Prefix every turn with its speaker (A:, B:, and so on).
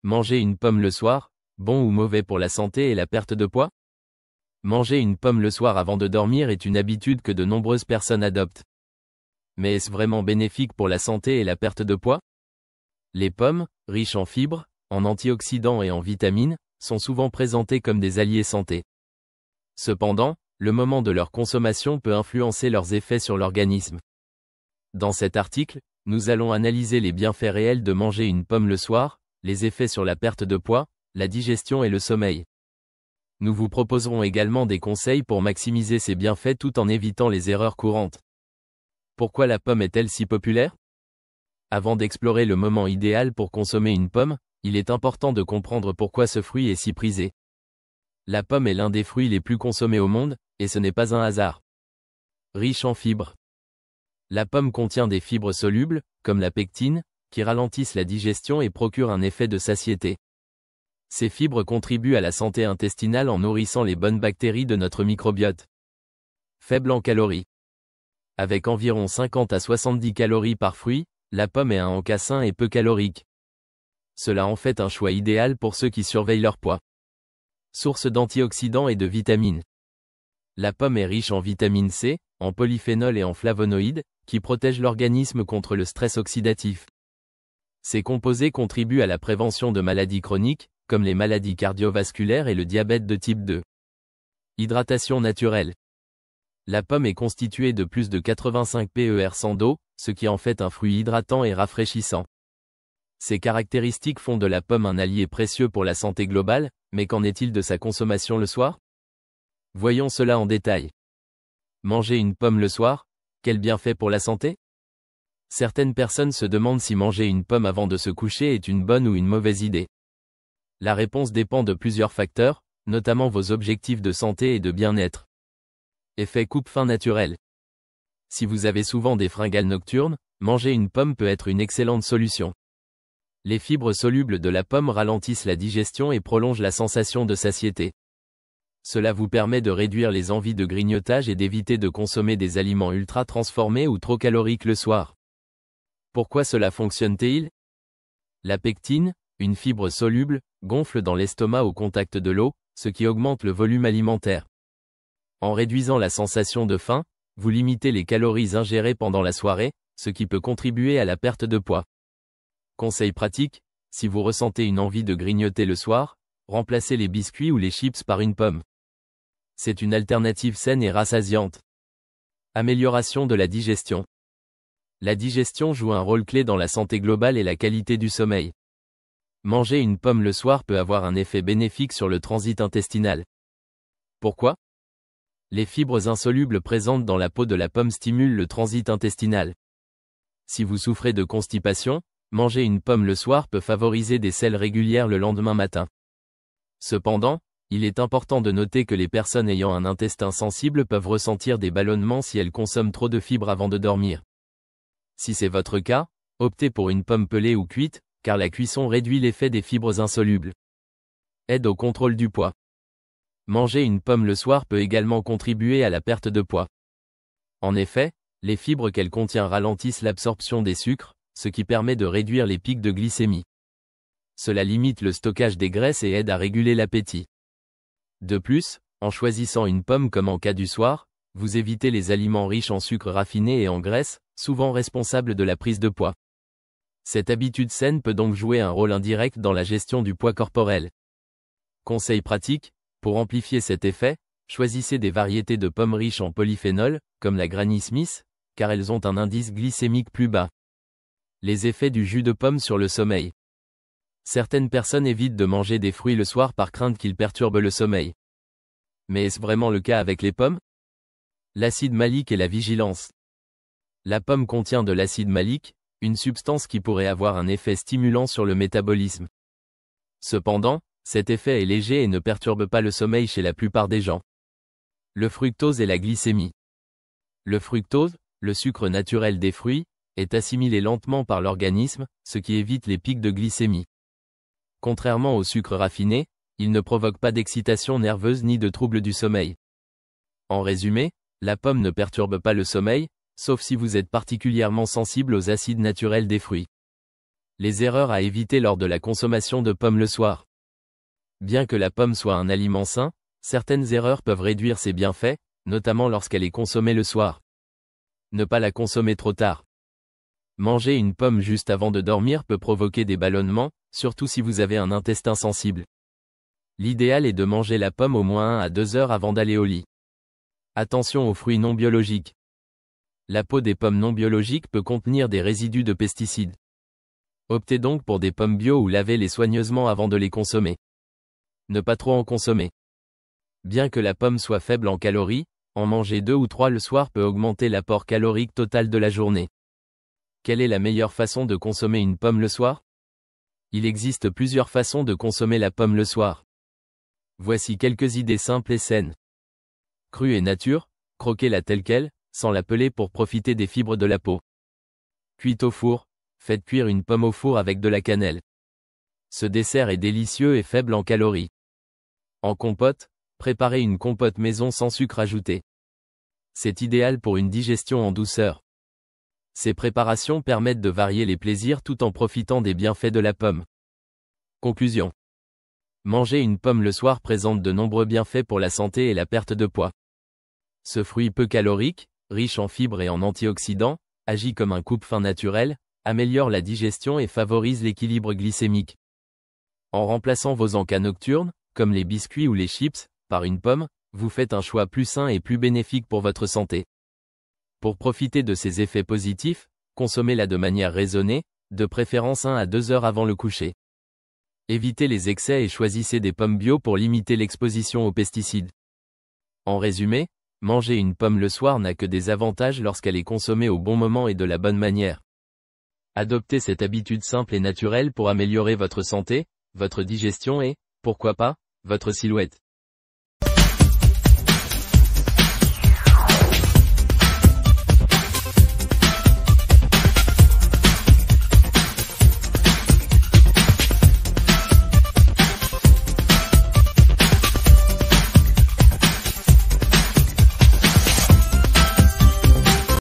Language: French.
A: Manger une pomme le soir, bon ou mauvais pour la santé et la perte de poids? Manger une pomme le soir avant de dormir est une habitude que de nombreuses personnes adoptent. Mais est-ce vraiment bénéfique pour la santé et la perte de poids? Les pommes, riches en fibres, en antioxydants et en vitamines, sont souvent présentées comme des alliés santé. Cependant, le moment de leur consommation peut influencer leurs effets sur l'organisme. Dans cet article, nous allons analyser les bienfaits réels de manger une pomme le soir, les effets sur la perte de poids, la digestion et le sommeil. Nous vous proposerons également des conseils pour maximiser ces bienfaits tout en évitant les erreurs courantes. Pourquoi la pomme est-elle si populaire? Avant d'explorer le moment idéal pour consommer une pomme, il est important de comprendre pourquoi ce fruit est si prisé. La pomme est l'un des fruits les plus consommés au monde, et ce n'est pas un hasard. Riche en fibres. La pomme contient des fibres solubles, comme la pectine, qui ralentissent la digestion et procurent un effet de satiété. Ces fibres contribuent à la santé intestinale en nourrissant les bonnes bactéries de notre microbiote. Faible en calories. Avec environ 50 à 70 calories par fruit, la pomme est un encas sain et peu calorique. Cela en fait un choix idéal pour ceux qui surveillent leur poids. Source d'antioxydants et de vitamines. La pomme est riche en vitamine C, en polyphénol et en flavonoïdes, qui protègent l'organisme contre le stress oxydatif. Ces composés contribuent à la prévention de maladies chroniques, comme les maladies cardiovasculaires et le diabète de type 2. Hydratation naturelle. La pomme est constituée de plus de 85 PER d'eau, ce qui en fait un fruit hydratant et rafraîchissant. Ces caractéristiques font de la pomme un allié précieux pour la santé globale, mais qu'en est-il de sa consommation le soir? Voyons cela en détail. Manger une pomme le soir, quel bienfait pour la santé? Certaines personnes se demandent si manger une pomme avant de se coucher est une bonne ou une mauvaise idée. La réponse dépend de plusieurs facteurs, notamment vos objectifs de santé et de bien-être. Effet coupe-faim naturel. Si vous avez souvent des fringales nocturnes, manger une pomme peut être une excellente solution. Les fibres solubles de la pomme ralentissent la digestion et prolongent la sensation de satiété. Cela vous permet de réduire les envies de grignotage et d'éviter de consommer des aliments ultra transformés ou trop caloriques le soir. Pourquoi cela fonctionne-t-il? La pectine, une fibre soluble, gonfle dans l'estomac au contact de l'eau, ce qui augmente le volume alimentaire. En réduisant la sensation de faim, vous limitez les calories ingérées pendant la soirée, ce qui peut contribuer à la perte de poids. Conseil pratique, si vous ressentez une envie de grignoter le soir, remplacez les biscuits ou les chips par une pomme. C'est une alternative saine et rassasiante. Amélioration de la digestion. La digestion joue un rôle clé dans la santé globale et la qualité du sommeil. Manger une pomme le soir peut avoir un effet bénéfique sur le transit intestinal. Pourquoi? Les fibres insolubles présentes dans la peau de la pomme stimulent le transit intestinal. Si vous souffrez de constipation, manger une pomme le soir peut favoriser des selles régulières le lendemain matin. Cependant, il est important de noter que les personnes ayant un intestin sensible peuvent ressentir des ballonnements si elles consomment trop de fibres avant de dormir. Si c'est votre cas, optez pour une pomme pelée ou cuite, car la cuisson réduit l'effet des fibres insolubles. Aide au contrôle du poids. Manger une pomme le soir peut également contribuer à la perte de poids. En effet, les fibres qu'elle contient ralentissent l'absorption des sucres, ce qui permet de réduire les pics de glycémie. Cela limite le stockage des graisses et aide à réguler l'appétit. De plus, en choisissant une pomme comme en cas du soir, vous évitez les aliments riches en sucre raffiné et en graisse, souvent responsables de la prise de poids. Cette habitude saine peut donc jouer un rôle indirect dans la gestion du poids corporel. Conseil pratique, pour amplifier cet effet, choisissez des variétés de pommes riches en polyphénol, comme la Granny Smith, car elles ont un indice glycémique plus bas. Les effets du jus de pomme sur le sommeil. Certaines personnes évitent de manger des fruits le soir par crainte qu'ils perturbent le sommeil. Mais est-ce vraiment le cas avec les pommes? L'acide malique et la vigilance. La pomme contient de l'acide malique, une substance qui pourrait avoir un effet stimulant sur le métabolisme. Cependant, cet effet est léger et ne perturbe pas le sommeil chez la plupart des gens. Le fructose et la glycémie. Le fructose, le sucre naturel des fruits, est assimilé lentement par l'organisme, ce qui évite les pics de glycémie. Contrairement au sucre raffiné, il ne provoque pas d'excitation nerveuse ni de troubles du sommeil. En résumé, la pomme ne perturbe pas le sommeil, sauf si vous êtes particulièrement sensible aux acides naturels des fruits. Les erreurs à éviter lors de la consommation de pommes le soir. Bien que la pomme soit un aliment sain, certaines erreurs peuvent réduire ses bienfaits, notamment lorsqu'elle est consommée le soir. Ne pas la consommer trop tard. Manger une pomme juste avant de dormir peut provoquer des ballonnements, surtout si vous avez un intestin sensible. L'idéal est de manger la pomme au moins 1 à 2 heures avant d'aller au lit. Attention aux fruits non biologiques. La peau des pommes non biologiques peut contenir des résidus de pesticides. Optez donc pour des pommes bio ou lavez-les soigneusement avant de les consommer. Ne pas trop en consommer. Bien que la pomme soit faible en calories, en manger 2 ou 3 le soir peut augmenter l'apport calorique total de la journée. Quelle est la meilleure façon de consommer une pomme le soir? Il existe plusieurs façons de consommer la pomme le soir. Voici quelques idées simples et saines. Crue et nature, croquez-la telle qu'elle, sans la peler pour profiter des fibres de la peau. Cuite au four, faites cuire une pomme au four avec de la cannelle. Ce dessert est délicieux et faible en calories. En compote, préparez une compote maison sans sucre ajouté. C'est idéal pour une digestion en douceur. Ces préparations permettent de varier les plaisirs tout en profitant des bienfaits de la pomme. Conclusion. Manger une pomme le soir présente de nombreux bienfaits pour la santé et la perte de poids. Ce fruit peu calorique, riche en fibres et en antioxydants, agit comme un coupe-faim naturel, améliore la digestion et favorise l'équilibre glycémique. En remplaçant vos encas nocturnes, comme les biscuits ou les chips, par une pomme, vous faites un choix plus sain et plus bénéfique pour votre santé. Pour profiter de ces effets positifs, consommez-la de manière raisonnée, de préférence 1 à 2 heures avant le coucher. Évitez les excès et choisissez des pommes bio pour limiter l'exposition aux pesticides. En résumé, manger une pomme le soir n'a que des avantages lorsqu'elle est consommée au bon moment et de la bonne manière. Adoptez cette habitude simple et naturelle pour améliorer votre santé, votre digestion et, pourquoi pas, votre silhouette.